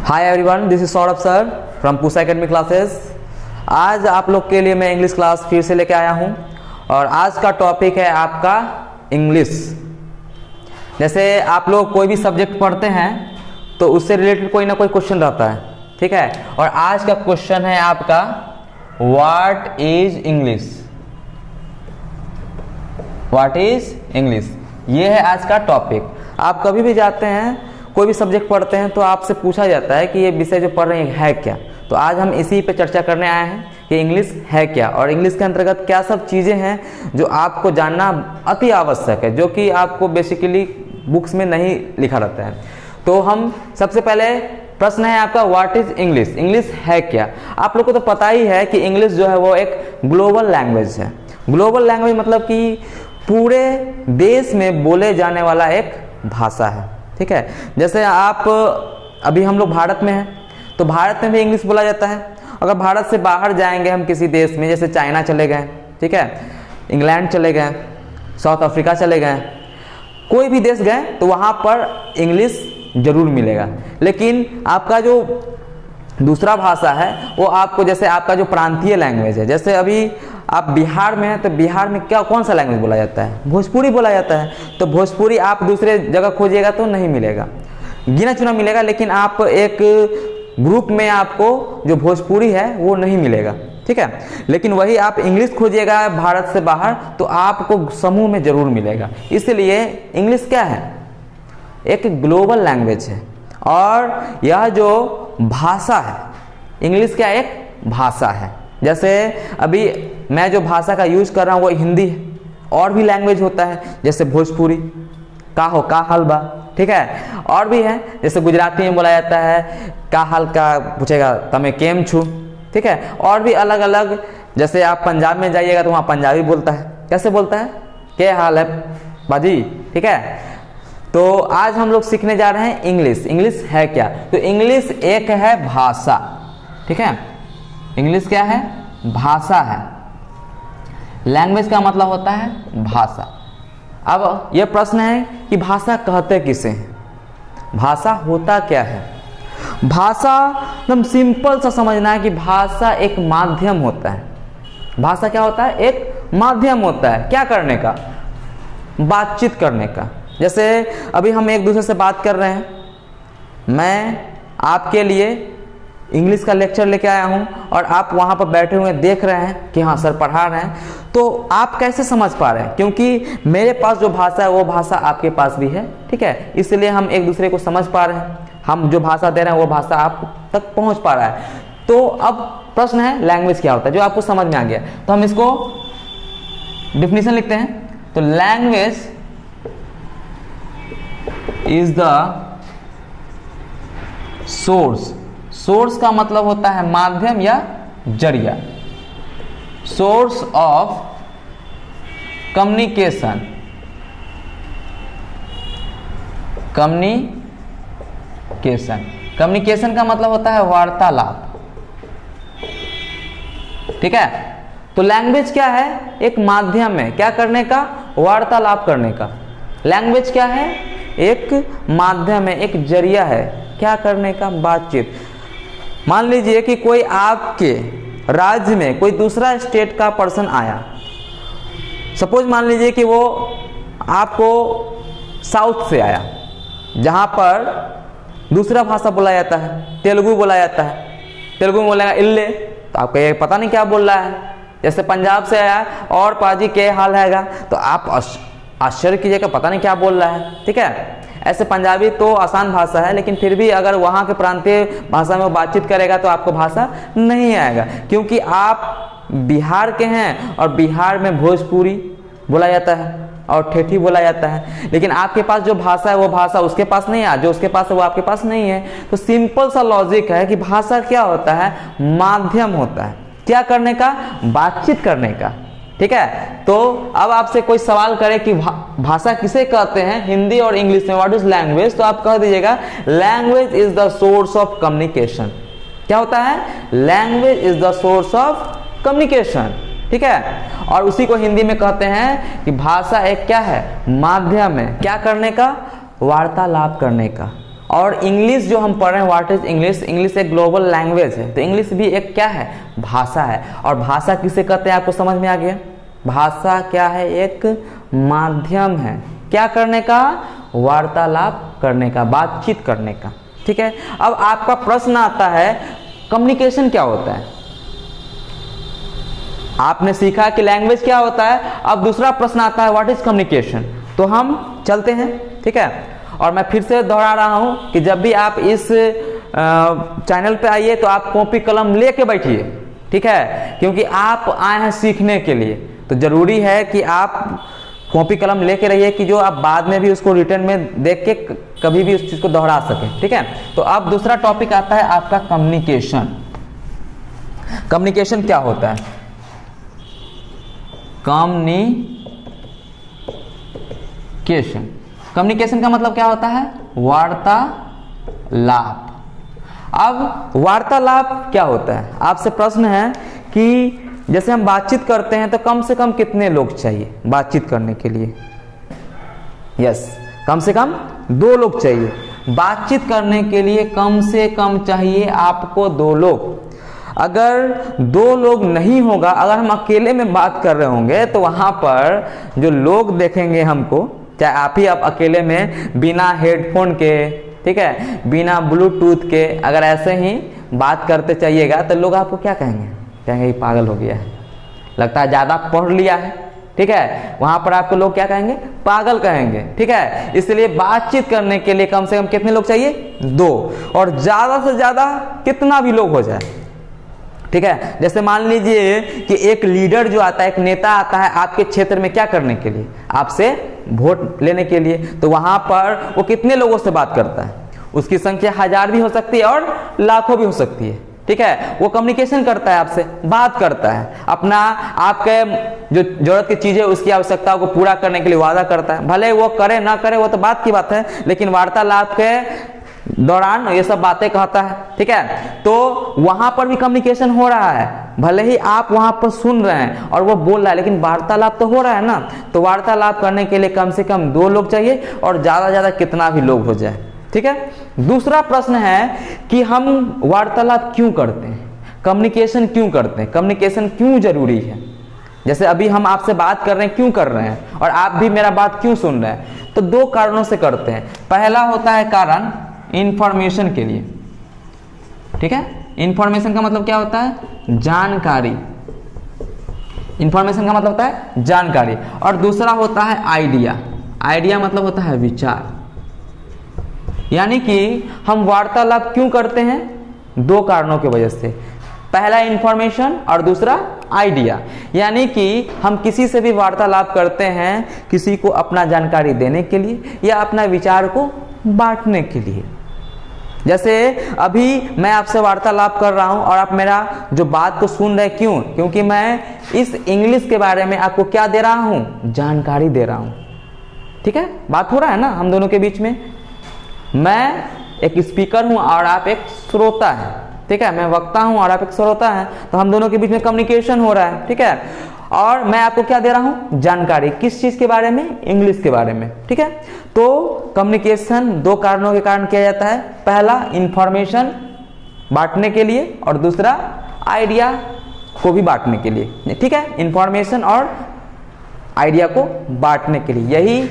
Hi everyone, this is Saurabh sir from Pusa academy classes. आज आप लोग के लिए मैं इंग्लिश क्लास फिर से लेके आया हूं और आज का टॉपिक है आपका इंग्लिश। जैसे आप लोग कोई भी सब्जेक्ट पढ़ते हैं तो उससे रिलेटेड कोई ना कोई क्वेश्चन रहता है, ठीक है। और आज का क्वेश्चन है आपका what is English. What is English, ये है आज का टॉपिक। आप कभी भी जाते हैं, कोई भी सब्जेक्ट पढ़ते हैं तो आपसे पूछा जाता है कि ये विषय जो पढ़ रहे हैं है क्या। तो आज हम इसी पे चर्चा करने आए हैं कि इंग्लिश है क्या और इंग्लिश के अंतर्गत क्या सब चीज़ें हैं जो आपको जानना अति आवश्यक है, जो कि आपको बेसिकली बुक्स में नहीं लिखा रहता है। तो हम सबसे पहले प्रश्न है आपका व्हाट इज इंग्लिश। इंग्लिश है क्या। आप लोग को तो पता ही है कि इंग्लिश जो है वो एक ग्लोबल लैंग्वेज है। ग्लोबल लैंग्वेज मतलब कि पूरे देश में बोले जाने वाला एक भाषा है, ठीक है। जैसे आप अभी हम लोग भारत में हैं तो भारत में भी इंग्लिश बोला जाता है। अगर भारत से बाहर जाएंगे हम किसी देश में, जैसे चाइना चले गए, ठीक है, इंग्लैंड चले गए, साउथ अफ्रीका चले गए, कोई भी देश गए तो वहाँ पर इंग्लिश जरूर मिलेगा। लेकिन आपका जो दूसरा भाषा है वो आपको, जैसे आपका जो प्रांतीय लैंग्वेज है, जैसे अभी आप बिहार में हैं तो बिहार में क्या कौन सा लैंग्वेज बोला जाता है? भोजपुरी बोला जाता है। तो भोजपुरी आप दूसरे जगह खोजिएगा तो नहीं मिलेगा, गिना चुना मिलेगा। लेकिन आप एक ग्रुप में आपको जो भोजपुरी है वो नहीं मिलेगा, ठीक है। लेकिन वही आप इंग्लिश खोजिएगा भारत से बाहर तो आपको समूह में जरूर मिलेगा। इसलिए इंग्लिश क्या है? एक ग्लोबल लैंग्वेज है। और यह जो भाषा है, इंग्लिश क्या एक भाषा है। जैसे अभी मैं जो भाषा का यूज कर रहा हूँ वो हिंदी है, और भी लैंग्वेज होता है जैसे भोजपुरी, का हो का हलबा, ठीक है। और भी है जैसे गुजराती में बोला जाता है का हाल का पूछेगा तमे केम छू, ठीक है। और भी अलग अलग, जैसे आप पंजाब में जाइएगा तो वहाँ पंजाबी बोलता है, कैसे बोलता है? क्या हाल है बाजी, ठीक है। तो आज हम लोग सीखने जा रहे हैं इंग्लिश। इंग्लिश है क्या? तो इंग्लिश एक है भाषा, ठीक है। इंग्लिश क्या है? भाषा है। लैंग्वेज का मतलब होता है भाषा। अब यह प्रश्न है कि भाषा कहते किसे हैं? भाषा होता क्या है? भाषा एकदम सिंपल सा समझना है कि भाषा एक माध्यम होता है। भाषा क्या होता है? एक माध्यम होता है। क्या करने का? बातचीत करने का। जैसे अभी हम एक दूसरे से बात कर रहे हैं, मैं आपके लिए इंग्लिश का लेक्चर लेके आया हूं और आप वहां पर बैठे हुए देख रहे हैं कि हाँ सर पढ़ा रहे हैं, तो आप कैसे समझ पा रहे हैं? क्योंकि मेरे पास जो भाषा है वो भाषा आपके पास भी है, ठीक है। इसलिए हम एक दूसरे को समझ पा रहे हैं। हम जो भाषा दे रहे हैं वो भाषा आप तक पहुंच पा रहा है। तो अब प्रश्न है लैंग्वेज क्या होता है, जो आपको समझ में आ गया। तो हम इसको डिफिनीशन लिखते हैं। तो language is the source. Source का मतलब होता है माध्यम या जरिया। Source of communication. Communication, communication का मतलब होता है वार्तालाप, ठीक है। तो लैंग्वेज क्या है? एक माध्यम है क्या करने का? वार्तालाप करने का। लैंग्वेज क्या है? एक माध्यम है, एक जरिया है क्या करने का? बातचीत। मान लीजिए कि कोई आपके राज्य में कोई दूसरा स्टेट का पर्सन आया। सपोज मान लीजिए कि वो आपको साउथ से आया, जहां पर दूसरा भाषा बोला जाता है, तेलुगु बोला जाता है। तेलुगु में बोलेगा इल्ले, तो आपको ये पता नहीं क्या बोल रहा है। जैसे पंजाब से आया और पाजी के हाल हैगा, तो आप आश्चर्य कीजिएगा, पता नहीं क्या बोल रहा है, ठीक है। ऐसे पंजाबी तो आसान भाषा है, लेकिन फिर भी अगर वहाँ के प्रांतीय भाषा में वो बातचीत करेगा तो आपको भाषा नहीं आएगा, क्योंकि आप बिहार के हैं और बिहार में भोजपुरी बोला जाता है और ठेठी बोला जाता है। लेकिन आपके पास जो भाषा है वो भाषा उसके पास नहीं है, जो उसके पास है वो आपके पास नहीं है। तो सिंपल सा लॉजिक है कि भाषा क्या होता है? माध्यम होता है क्या करने का? बातचीत करने का, ठीक है। तो अब आपसे कोई सवाल करे कि भाषा किसे कहते हैं हिंदी और इंग्लिश में, व्हाट इज लैंग्वेज, तो आप कह दीजिएगा language is the source of communication. क्या होता है? Language is the source of communication, ठीक है। और उसी को हिंदी में कहते हैं कि भाषा एक क्या है? माध्यम है क्या करने का? वार्तालाप करने का। और इंग्लिश जो हम पढ़ रहे हैं, व्हाट इज इंग्लिश, इंग्लिश एक ग्लोबल लैंग्वेज है, तो इंग्लिश भी एक क्या है, भाषा है। और भाषा किसे कहते हैं, आपको समझ में आ गया। भाषा क्या है, एक माध्यम है, क्या करने का, वार्तालाप करने का, बातचीत करने का। ठीक है, अब आपका प्रश्न आता है कम्युनिकेशन क्या होता है। आपने सीखा कि लैंग्वेज क्या होता है, अब दूसरा प्रश्न आता है व्हाट इज कम्युनिकेशन। तो हम चलते हैं, ठीक है। और मैं फिर से दोहरा रहा हूं कि जब भी आप इस चैनल पे आइए तो आप कॉपी कलम लेके बैठिए, ठीक है, क्योंकि आप आए हैं सीखने के लिए, तो जरूरी है कि आप कॉपी कलम लेके रहिए कि जो आप बाद में भी उसको रिटर्न में देख के कभी भी उस चीज को दोहरा सके। ठीक है, तो अब दूसरा टॉपिक आता है आपका कम्युनिकेशन। कम्युनिकेशन क्या होता है, कम्युनिकेशन, कम्युनिकेशन का मतलब क्या होता है, वार्तालाप। अब वार्तालाप क्या होता है, आपसे प्रश्न है कि जैसे हम बातचीत करते हैं तो कम से कम कितने लोग चाहिए बातचीत करने के लिए। यस, कम से कम 2 लोग चाहिए बातचीत करने के लिए, कम से कम चाहिए आपको 2 लोग। अगर 2 लोग नहीं होगा, अगर हम अकेले में बात कर रहे होंगे तो वहां पर जो लोग देखेंगे हमको, चाहे आप ही आप अकेले में बिना हेडफोन के, ठीक है, बिना ब्लूटूथ के अगर ऐसे ही बात करते चाहिएगा तो लोग आपको क्या कहेंगे, कहेंगे ये पागल हो गया है, लगता है ज्यादा पढ़ लिया है। ठीक है, वहां पर आपको लोग क्या कहेंगे, पागल कहेंगे। ठीक है, इसलिए बातचीत करने के लिए कम से कम कितने लोग चाहिए, 2, और ज्यादा से ज्यादा कितना भी लोग हो जाए। ठीक है, जैसे मान लीजिए कि एक लीडर जो आता है, एक नेता आता है आपके क्षेत्र में क्या करने के लिए, आपसे वोट लेने के लिए, तो वहां पर वो कितने लोगों से बात करता है, उसकी संख्या 1000 भी हो सकती है और लाखों भी हो सकती है। ठीक है, वो कम्युनिकेशन करता है, आपसे बात करता है, अपना आपके जो जरूरत की चीजें उसकी आवश्यकताओं को पूरा करने के लिए वादा करता है, भले वो करे ना करे वो तो बात की बात है, लेकिन वार्तालाप के दौरान ये सब बातें कहता है। ठीक है, तो वहां पर भी कम्युनिकेशन हो रहा है, भले ही आप वहां पर सुन रहे हैं और वो बोल रहा है, लेकिन वार्तालाप तो हो रहा है ना। तो वार्तालाप करने के लिए कम से कम 2 लोग चाहिए और ज्यादा से ज्यादा कितना भी लोग हो जाए। ठीक है, दूसरा प्रश्न है कि हम वार्तालाप क्यों करते हैं, कम्युनिकेशन क्यों करते हैं, कम्युनिकेशन क्यों जरूरी है। जैसे अभी हम आपसे बात कर रहे हैं, क्यों कर रहे हैं, और आप भी मेरा बात क्यों सुन रहे हैं, तो 2 कारणों से करते हैं। पहला होता है कारण इंफॉर्मेशन के लिए। ठीक है, इंफॉर्मेशन का मतलब क्या होता है, जानकारी। इंफॉर्मेशन का मतलब होता है जानकारी। और दूसरा होता है आइडिया। आइडिया मतलब होता है विचार। यानी कि हम वार्तालाप क्यों करते हैं, 2 कारणों की वजह से। पहला इंफॉर्मेशन और दूसरा आइडिया। यानी कि हम किसी से भी वार्तालाप करते हैं किसी को अपना जानकारी देने के लिए या अपना विचार को बांटने के लिए। जैसे अभी मैं आपसे वार्तालाप कर रहा हूं और आप मेरा जो बात को सुन रहे, क्यों, क्योंकि मैं इस इंग्लिश के बारे में आपको क्या दे रहा हूं, जानकारी दे रहा हूं। ठीक है, बात हो रहा है ना हम दोनों के बीच में। मैं एक स्पीकर हूं और आप एक श्रोता है। ठीक है, मैं वक्ता हूं और आप एक श्रोता हैं, तो हम दोनों के बीच में कम्युनिकेशन हो रहा है। ठीक है, और मैं आपको क्या दे रहा हूं, जानकारी, किस चीज के बारे में, इंग्लिश के बारे में। ठीक है, तो कम्युनिकेशन 2 कारणों के कारण किया जाता है। पहला इंफॉर्मेशन बांटने के लिए और दूसरा आइडिया को भी बांटने के लिए। ठीक है, इंफॉर्मेशन और आइडिया को बांटने के लिए, यही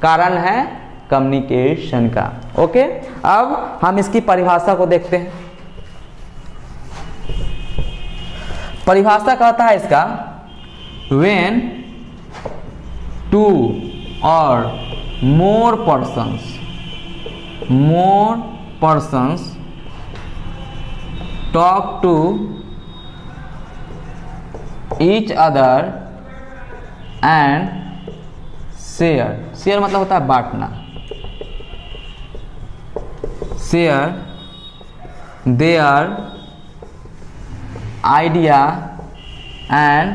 कारण है कम्युनिकेशन का। ओके, अब हम इसकी परिभाषा को देखते हैं। परिभाषा कहता है इसका, when 2 or more persons talk to each other and share मतलब होता है बांटना, share their idea and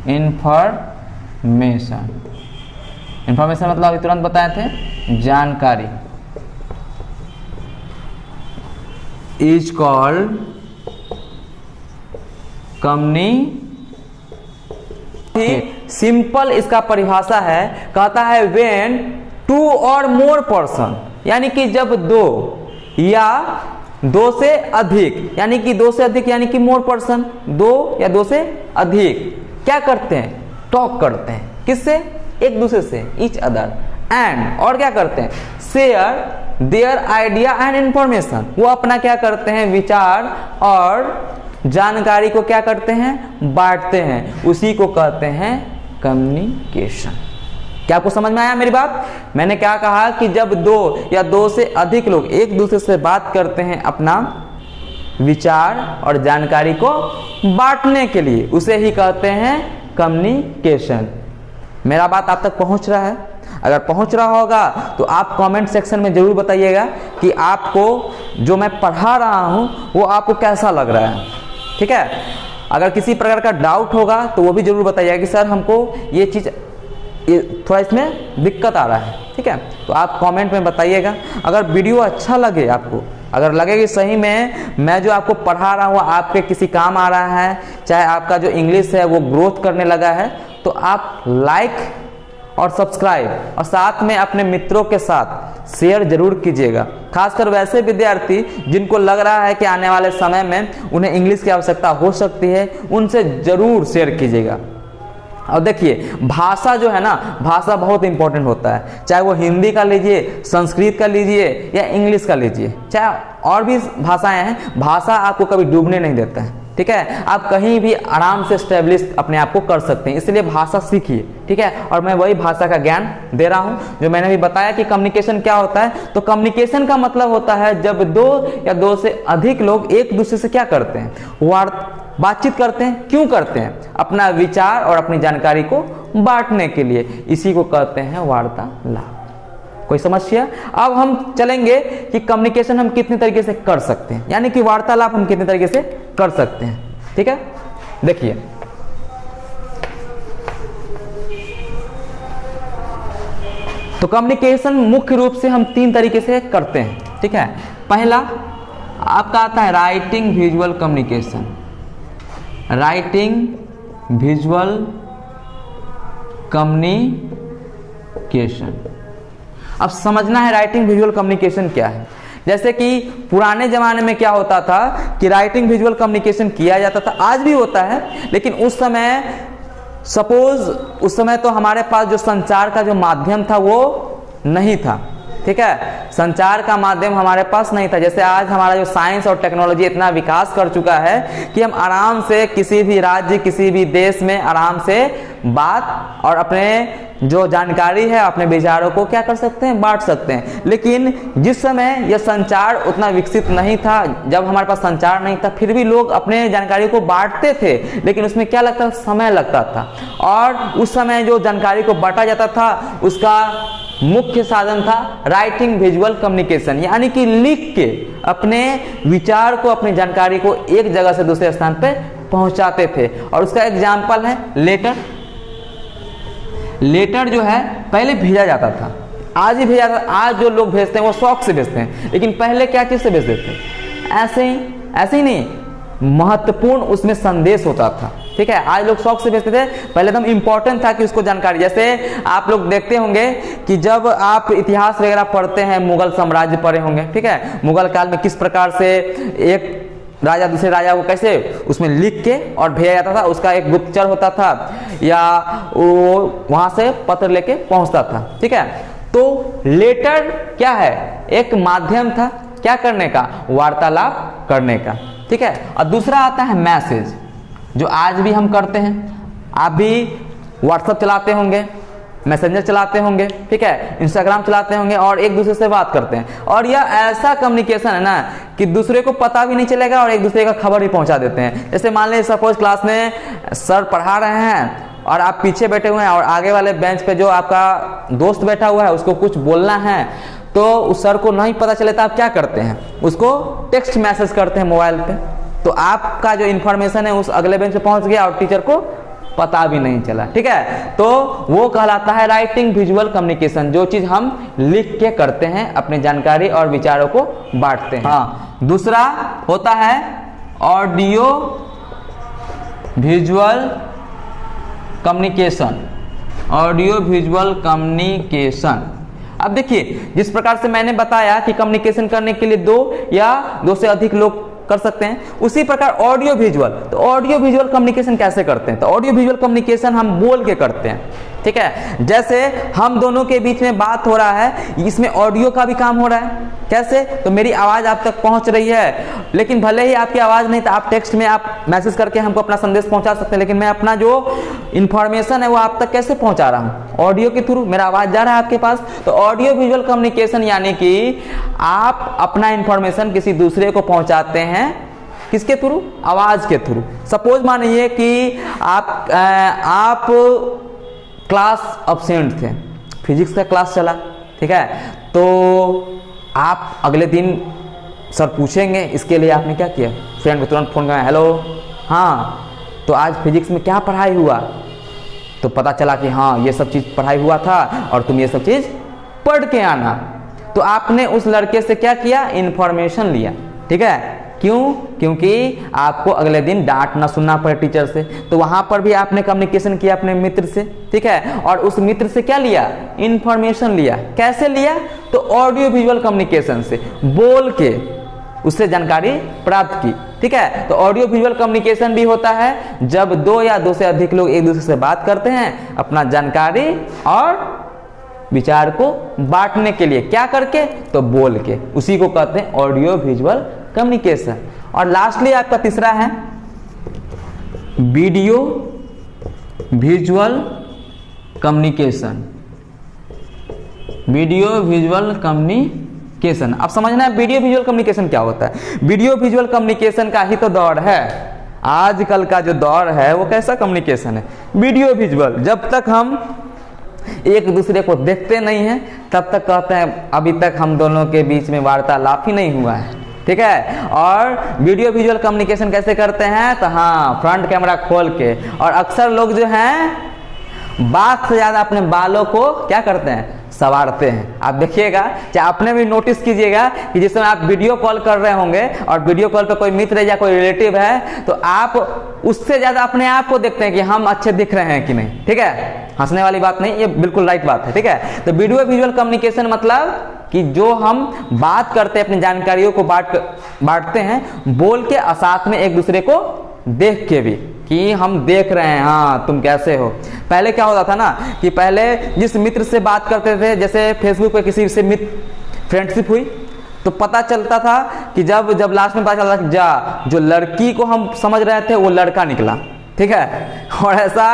information. Information मतलब अभी तुरंत बताए थे, जानकारी। इज कॉल्ड सिंपल इसका परिभाषा है, कहता है व्हेन 2 और मोर पर्सन, यानी कि जब दो या दो से अधिक, यानी कि दो से अधिक यानी कि मोर पर्सन, दो या दो से अधिक क्या करते हैं, टॉक करते हैं, किससे, एक दूसरे से, ईच अदर, एंड और क्या करते हैं, share their idea and information, वो अपना क्या करते हैं, विचार और जानकारी को क्या करते हैं, बांटते हैं, उसी को कहते हैं कम्युनिकेशन। क्या आपको समझ में आया मेरी बात? मैंने क्या कहा कि जब दो या दो से अधिक लोग एक दूसरे से बात करते हैं अपना विचार और जानकारी को बांटने के लिए, उसे ही कहते हैं कम्युनिकेशन। मेरा बात आप तक पहुंच रहा है? अगर पहुंच रहा होगा तो आप कमेंट सेक्शन में जरूर बताइएगा कि आपको जो मैं पढ़ा रहा हूं वो आपको कैसा लग रहा है, ठीक है। अगर किसी प्रकार का डाउट होगा तो वो भी जरूर बताइएगा कि सर हमको ये चीज़ थोड़ा इसमें दिक्कत आ रहा है, ठीक है, तो आप कमेंट में बताइएगा। अगर वीडियो अच्छा लगे आपको, अगर लगे कि सही में मैं जो आपको पढ़ा रहा हूँ आपके किसी काम आ रहा है, चाहे आपका जो इंग्लिश है वो ग्रोथ करने लगा है, तो आप लाइक और सब्सक्राइब और साथ में अपने मित्रों के साथ शेयर जरूर कीजिएगा। खासकर वैसे विद्यार्थी जिनको लग रहा है कि आने वाले समय में उन्हें इंग्लिश की आवश्यकता हो सकती है, उनसे जरूर शेयर कीजिएगा। और देखिए भाषा जो है ना, भाषा बहुत इंपॉर्टेंट होता है, चाहे वो हिंदी का लीजिए, संस्कृत का लीजिए या इंग्लिश का लीजिए, चाहे और भी भाषाएं हैं, भाषा आपको कभी डूबने नहीं देता है, ठीक है। आप कहीं भी आराम से स्टेब्लिश अपने आप को कर सकते हैं, इसलिए भाषा सीखिए, ठीक है। और मैं वही भाषा का ज्ञान दे रहा हूं जो मैंने भी बताया कि कम्युनिकेशन क्या होता है। तो कम्युनिकेशन का मतलब होता है जब दो या दो से अधिक लोग एक दूसरे से क्या करते हैं, बातचीत करते हैं। क्यों करते हैं? अपना विचार और अपनी जानकारी को बांटने के लिए, इसी को कहते हैं वार्तालाप। कोई समस्या? अब हम चलेंगे कि कम्युनिकेशन हम कितने तरीके से कर सकते हैं, यानी कि वार्तालाप हम कितने तरीके से कर सकते हैं, ठीक है। देखिए तो कम्युनिकेशन मुख्य रूप से हम तीन तरीके से करते हैं, ठीक है। पहला आपका आता है writing visual communication. Writing visual communication, अब समझना है राइटिंग विजुअल कम्युनिकेशन क्या है। जैसे कि पुराने जमाने में क्या होता था कि राइटिंग विजुअल कम्युनिकेशन किया जाता था, आज भी होता है, लेकिन उस समय सपोज उस समय तो हमारे पास जो संचार का जो माध्यम था वो नहीं था, ठीक है। संचार का माध्यम हमारे पास नहीं था। जैसे आज हमारा जो साइंस और टेक्नोलॉजी इतना विकास कर चुका है कि हम आराम से किसी भी राज्य, किसी भी देश में आराम से बात और अपने जो जानकारी है, अपने विचारों को क्या कर सकते हैं, बांट सकते हैं। लेकिन जिस समय यह संचार उतना विकसित नहीं था, जब हमारे पास संचार नहीं था, फिर भी लोग अपने जानकारी को बांटते थे, लेकिन उसमें क्या लगता था, समय लगता था। और उस समय जो जानकारी को बांटा जाता था उसका मुख्य साधन था राइटिंग विजुअल कम्युनिकेशन, यानी कि लिख के अपने विचार को, अपनी जानकारी को एक जगह से दूसरे स्थान पे पहुंचाते थे। और उसका एग्जाम्पल है लेटर। लेटर जो है पहले भेजा जाता था, आज ही भेजा जाता। आज जो लोग भेजते हैं वो शौक से भेजते हैं, लेकिन पहले क्या चीज से भेजते थे, ऐसे ही नहीं, महत्वपूर्ण उसमें संदेश होता था, ठीक है। आज लोग शौक से भेजते थे, पहले एकदम इंपॉर्टेंट था कि उसको जानकारी। जैसे आप लोग देखते होंगे कि जब आप इतिहास वगैरह पढ़ते हैं, मुगल साम्राज्य पढ़े होंगे, ठीक है। मुगल काल में किस प्रकार से एक राजा दूसरे राजा को कैसे उसमें लिख के और भेजा जाता था, उसका एक गुप्तचर होता था या वो वहां से पत्र लेके पहुंचता था, ठीक है। तो लेटर क्या है, एक माध्यम था क्या करने का, वार्तालाप करने का, ठीक है। और दूसरा आता है मैसेज, जो आज भी हम करते हैं। आप भी व्हाट्सएप चलाते होंगे, मैसेंजर चलाते होंगे, ठीक है, इंस्टाग्राम चलाते होंगे और एक दूसरे से बात करते हैं। और यह ऐसा कम्युनिकेशन है ना कि दूसरे को पता भी नहीं चलेगा और एक दूसरे का खबर भी पहुंचा देते हैं। जैसे मान लीजिए सपोज क्लास में सर पढ़ा रहे हैं और आप पीछे बैठे हुए हैं और आगे वाले बेंच पे जो आपका दोस्त बैठा हुआ है उसको कुछ बोलना है, तो उस सर को नहीं पता चले तो आप क्या करते हैं, उसको टेक्स्ट मैसेज करते हैं मोबाइल पे। तो आपका जो इन्फॉर्मेशन है उस अगले बेंच पे पहुंच गया और टीचर को पता भी नहीं चला, ठीक है। तो वो कहलाता है राइटिंग विजुअल कम्युनिकेशन, जो चीज हम लिख के करते हैं, अपनी जानकारी और विचारों को बांटते हैं। हाँ, दूसरा होता है audio visual communication. Audio visual communication, अब देखिए, जिस प्रकार से मैंने बताया कि कम्युनिकेशन करने के लिए दो या दो से अधिक लोग कर सकते हैं, उसी प्रकार ऑडियो विजुअल, तो ऑडियो विजुअल कम्युनिकेशन कैसे करते हैं? तो ऑडियो विजुअल कम्युनिकेशन हम बोल के करते हैं, ठीक है। जैसे हम दोनों के बीच में बात हो रहा है, इसमें ऑडियो का भी काम हो रहा है। कैसे? तो मेरी आवाज आप तक पहुंच रही है, लेकिन भले ही आपकी आवाज नहीं, तो आप टेक्स्ट में आप मैसेज करके हमको अपना संदेश पहुंचा सकते हैं, लेकिन मैं अपना जो इंफॉर्मेशन है वो आप तक कैसे पहुंचा रहा हूं? ऑडियो के थ्रू मेरा आवाज जा रहा है आपके पास। तो ऑडियो विजुअल कम्युनिकेशन यानी कि आप अपना इंफॉर्मेशन किसी दूसरे को पहुंचाते हैं, किसके थ्रू? आवाज के थ्रू। सपोज मानिए कि आप क्लास अब्सेंट थे, फिजिक्स का क्लास चला, ठीक है, तो आप अगले दिन सर पूछेंगे, इसके लिए आपने क्या किया? फ्रेंड को तुरंत फोन कराया, हेलो हाँ तो आज फिजिक्स में क्या पढ़ाई हुआ? तो पता चला कि हाँ ये सब चीज़ पढ़ाई हुआ था और तुम ये सब चीज़ पढ़ के आना। तो आपने उस लड़के से क्या किया? इन्फॉर्मेशन लिया, ठीक है। क्यों? क्योंकि आपको अगले दिन डांट ना सुनना पड़े टीचर से, तो वहां पर भी आपने कम्युनिकेशन किया अपने मित्र से, ठीक है। और उस मित्र से क्या लिया? इंफॉर्मेशन लिया। कैसे लिया? तो ऑडियो विजुअल कम्युनिकेशन से, बोल के उससे जानकारी प्राप्त की, ठीक है। तो ऑडियो विजुअल कम्युनिकेशन भी होता है जब दो या दो से अधिक लोग एक दूसरे से बात करते हैं, अपना जानकारी और विचार को बांटने के लिए, क्या करके? तो बोल के, उसी को कहते हैं ऑडियो विजुअल कम्युनिकेशन। और लास्टली आपका तीसरा है video visual communication. Video visual communication, अब समझना है वीडियो विजुअल कम्युनिकेशन क्या होता है। वीडियो विजुअल कम्युनिकेशन का ही तो दौर है, आजकल का जो दौर है वो कैसा कम्युनिकेशन है? Video visual. जब तक हम एक दूसरे को देखते नहीं हैं तब तक कहते हैं अभी तक हम दोनों के बीच में वार्तालाप ही नहीं हुआ है, ठीक है। और वीडियो विजुअल कम्युनिकेशन कैसे करते हैं? तो हाँ, फ्रंट कैमरा खोल के। और अक्सर लोग जो हैं बात से ज्यादा अपने बालों को क्या करते हैं? संवारते हैं। आप देखिएगा, चाहे आपने भी नोटिस कीजिएगा कि जिस समय आप वीडियो कॉल कर रहे होंगे और वीडियो कॉल पे कोई मित्र या कोई रिलेटिव है, तो आप उससे ज्यादा अपने आप को देखते हैं कि हम अच्छे दिख रहे हैं कि नहीं, ठीक है। हंसने वाली बात नहीं, ये बिल्कुल राइट बात है, ठीक है। तो वीडियो विजुअल कम्युनिकेशन मतलब कि जो हम बात करते हैं, अपनी जानकारियों को बांटते हैं बोल के और साथ में एक दूसरे को देख के भी, कि हम देख रहे हैं हाँ तुम कैसे हो। पहले क्या होता था ना कि पहले जिस मित्र से बात करते थे, जैसे फेसबुक पे किसी से मित्र फ्रेंडशिप हुई, तो पता चलता था कि जब लास्ट में पता चलता कि जो लड़की को हम समझ रहे थे वो लड़का निकला, ठीक है। और ऐसा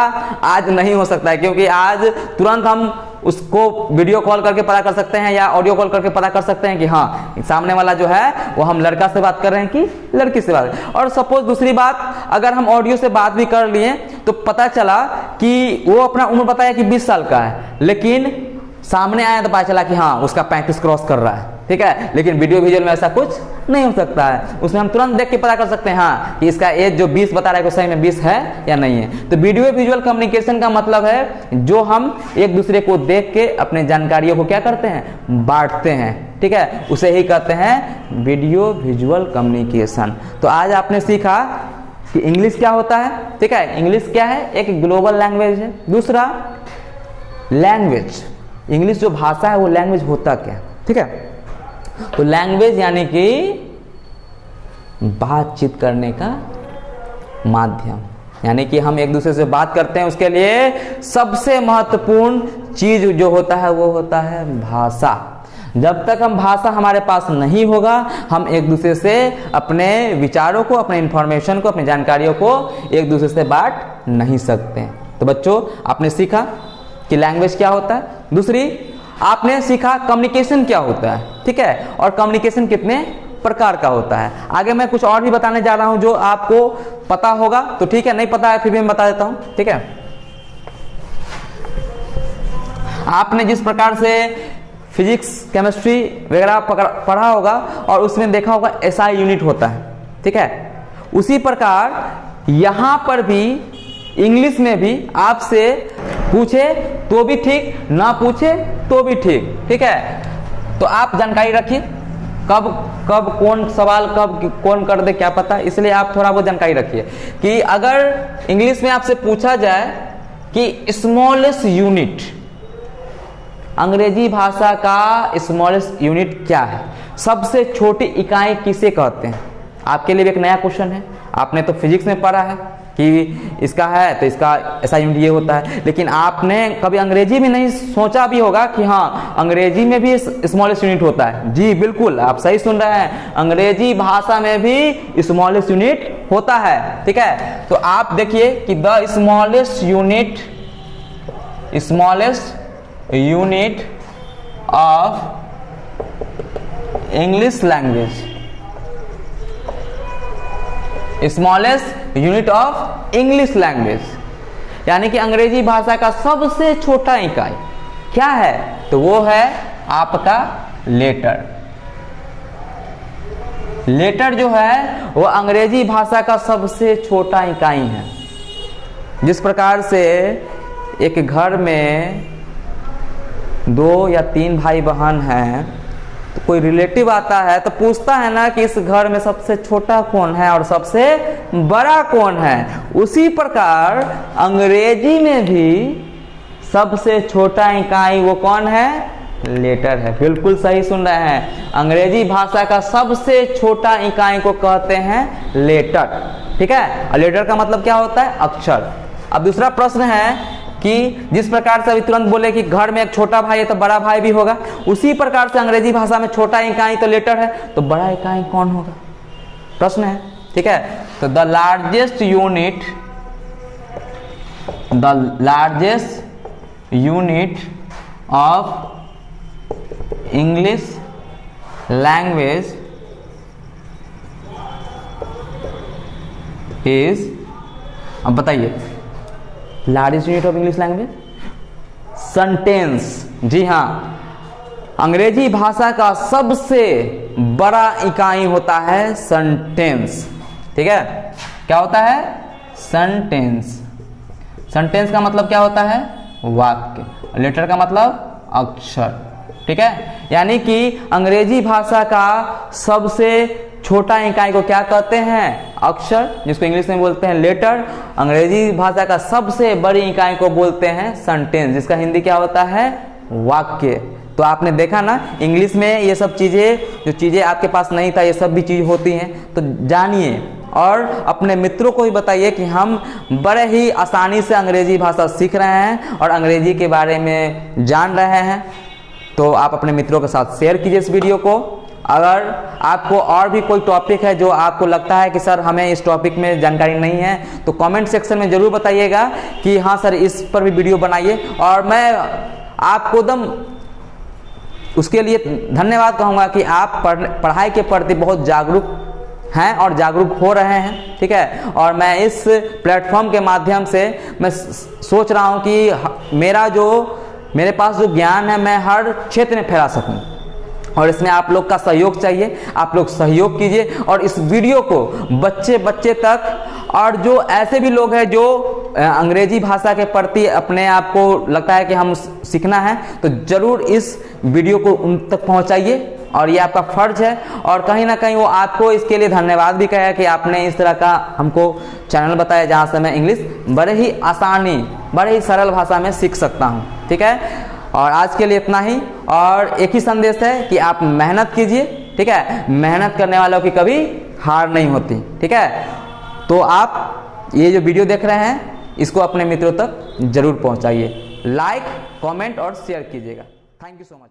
आज नहीं हो सकता है, क्योंकि आज तुरंत हम उसको वीडियो कॉल करके पता कर सकते हैं या ऑडियो कॉल करके पता कर सकते हैं कि हाँ सामने वाला जो है वो हम लड़का से बात कर रहे हैं कि लड़की से बात। और सपोज दूसरी बात, अगर हम ऑडियो से बात भी कर लिए तो पता चला कि वो अपना उम्र बताया कि 20 साल का है, लेकिन सामने आया तो पता चला कि हाँ उसका 35 क्रॉस कर रहा है, ठीक है। लेकिन वीडियो विजुअल में ऐसा कुछ नहीं हो सकता है, उसमें हम तुरंत देख के पता कर सकते हैं हाँ कि इसका एज जो 20 बता रहा है सही में 20 है या नहीं है। तो वीडियो विजुअल कम्युनिकेशन का मतलब है जो हम एक दूसरे को देख के अपने जानकारियों को क्या करते हैं? बांटते हैं, ठीक है। उसे ही कहते हैं वीडियो विजुअल कम्युनिकेशन। तो आज आपने सीखा कि इंग्लिश क्या होता है, ठीक है। इंग्लिश क्या है? एक ग्लोबल लैंग्वेज है। दूसरा लैंग्वेज, इंग्लिश जो भाषा है वो लैंग्वेज होता क्या, ठीक है। तो लैंग्वेज यानी कि बातचीत करने का माध्यम, यानी कि हम एक दूसरे से बात करते हैं, उसके लिए सबसे महत्वपूर्ण चीज जो होता है वो होता है भाषा। जब तक हम भाषा हमारे पास नहीं होगा, हम एक दूसरे से अपने विचारों को, अपने इंफॉर्मेशन को, अपनी जानकारियों को एक दूसरे से बांट नहीं सकते। तो बच्चों आपने सीखा कि लैंग्वेज क्या होता है। दूसरी आपने सीखा कम्युनिकेशन क्या होता है, ठीक है, और कम्युनिकेशन कितने प्रकार का होता है। आगे मैं कुछ और भी बताने जा रहा हूं जो आपको पता होगा तो ठीक है, नहीं पता है फिर भी मैं बता देता हूं, ठीक है। आपने जिस प्रकार से फिजिक्स, केमिस्ट्री वगैरह पढ़ा होगा और उसमें देखा होगा SI यूनिट होता है, ठीक है। उसी प्रकार यहां पर भी इंग्लिश में भी आपसे पूछे तो भी ठीक, ना पूछे तो भी ठीक, ठीक है। तो आप जानकारी रखिए कब कौन सवाल कब कौन कर दे क्या पता, इसलिए आप थोड़ा बहुत जानकारी रखिए कि अगर इंग्लिश में आपसे पूछा जाए कि स्मॉलेस्ट यूनिट अंग्रेजी भाषा का स्मॉलेस्ट यूनिट क्या है? सबसे छोटी इकाई किसे कहते हैं? आपके लिए भी एक नया क्वेश्चन है। आपने तो फिजिक्स में पढ़ा है कि इसका है तो इसका ऐसा यूनिट ये होता है, लेकिन आपने कभी अंग्रेजी में नहीं सोचा भी होगा कि हाँ अंग्रेजी में भी स्मॉलेस्ट यूनिट होता है। जी बिल्कुल, आप सही सुन रहे हैं, अंग्रेजी भाषा में भी स्मॉलेस्ट यूनिट होता है। ठीक है, तो आप देखिए कि the smallest unit of English language, smallest unit of English language, यानी कि अंग्रेजी भाषा का सबसे छोटा इकाई क्या है? तो वो है आपका लेटर। लेटर जो है वो अंग्रेजी भाषा का सबसे छोटा इकाई है। जिस प्रकार से एक घर में 2 या 3 भाई बहन हैं, तो कोई रिलेटिव आता है तो पूछता है ना कि इस घर में सबसे छोटा कौन है और सबसे बड़ा कौन है। उसी प्रकार अंग्रेजी में भी सबसे छोटा इकाई वो कौन है? लेटर है। बिल्कुल सही सुन रहे हैं, अंग्रेजी भाषा का सबसे छोटा इकाई को कहते हैं लेटर। ठीक है, और लेटर का मतलब क्या होता है? अक्षर। अब दूसरा प्रश्न है कि जिस प्रकार से अभी तुरंत बोले कि घर में एक छोटा भाई है तो बड़ा भाई भी होगा, उसी प्रकार से अंग्रेजी भाषा में छोटा इकाई तो लेटर है, तो बड़ा इकाई कौन होगा? प्रश्न है। ठीक है, तो the largest unit of English language is, अब बताइए, largest unit of English language sentence. जी हाँ, अंग्रेजी भाषा का सबसे बड़ा इकाई होता है सेंटेंस। ठीक है, क्या होता है? सेंटेंस। सेंटेंस का मतलब क्या होता है? वाक्य। लेटर का मतलब अक्षर। ठीक है, यानी कि अंग्रेजी भाषा का सबसे छोटा इकाई को क्या कहते हैं? अक्षर, जिसको इंग्लिश में बोलते हैं लेटर। अंग्रेजी भाषा का सबसे बड़ी इकाई को बोलते हैं सेंटेंस, जिसका हिंदी क्या होता है? वाक्य। तो आपने देखा ना, इंग्लिश में ये सब चीजें, जो चीजें आपके पास नहीं था, ये सब भी चीज होती हैं। तो जानिए और अपने मित्रों को भी बताइए कि हम बड़े ही आसानी से अंग्रेजी भाषा सीख रहे हैं और अंग्रेजी के बारे में जान रहे हैं। तो आप अपने मित्रों के साथ शेयर कीजिए इस वीडियो को। अगर आपको और भी कोई टॉपिक है जो आपको लगता है कि सर हमें इस टॉपिक में जानकारी नहीं है, तो कमेंट सेक्शन में जरूर बताइएगा कि हाँ सर इस पर भी वीडियो बनाइए, और मैं आपको एकदम उसके लिए धन्यवाद कहूँगा कि आप पढ़ाई के प्रति बहुत जागरूक हैं और जागरूक हो रहे हैं। ठीक है, और मैं इस प्लेटफॉर्म के माध्यम से मैं सोच रहा हूँ कि मेरे पास जो ज्ञान है मैं हर क्षेत्र में फैला सकूं, और इसमें आप लोग का सहयोग चाहिए। आप लोग सहयोग कीजिए और इस वीडियो को बच्चे तक, और जो ऐसे भी लोग हैं जो अंग्रेजी भाषा के प्रति अपने आप को लगता है कि हम सीखना है, तो जरूर इस वीडियो को उन तक पहुंचाइए, और ये आपका फर्ज है। और कहीं ना कहीं वो आपको इसके लिए धन्यवाद भी कहे कि आपने इस तरह का हमको चैनल बताया जहां से मैं इंग्लिश बड़े ही सरल भाषा में सीख सकता हूं। ठीक है, और आज के लिए इतना ही, और एक ही संदेश है कि आप मेहनत कीजिए। ठीक है, मेहनत करने वालों की कभी हार नहीं होती। ठीक है, तो आप ये जो वीडियो देख रहे हैं इसको अपने मित्रों तक जरूर पहुंचाइए, लाइक, कमेंट और शेयर कीजिएगा। Thank you so much.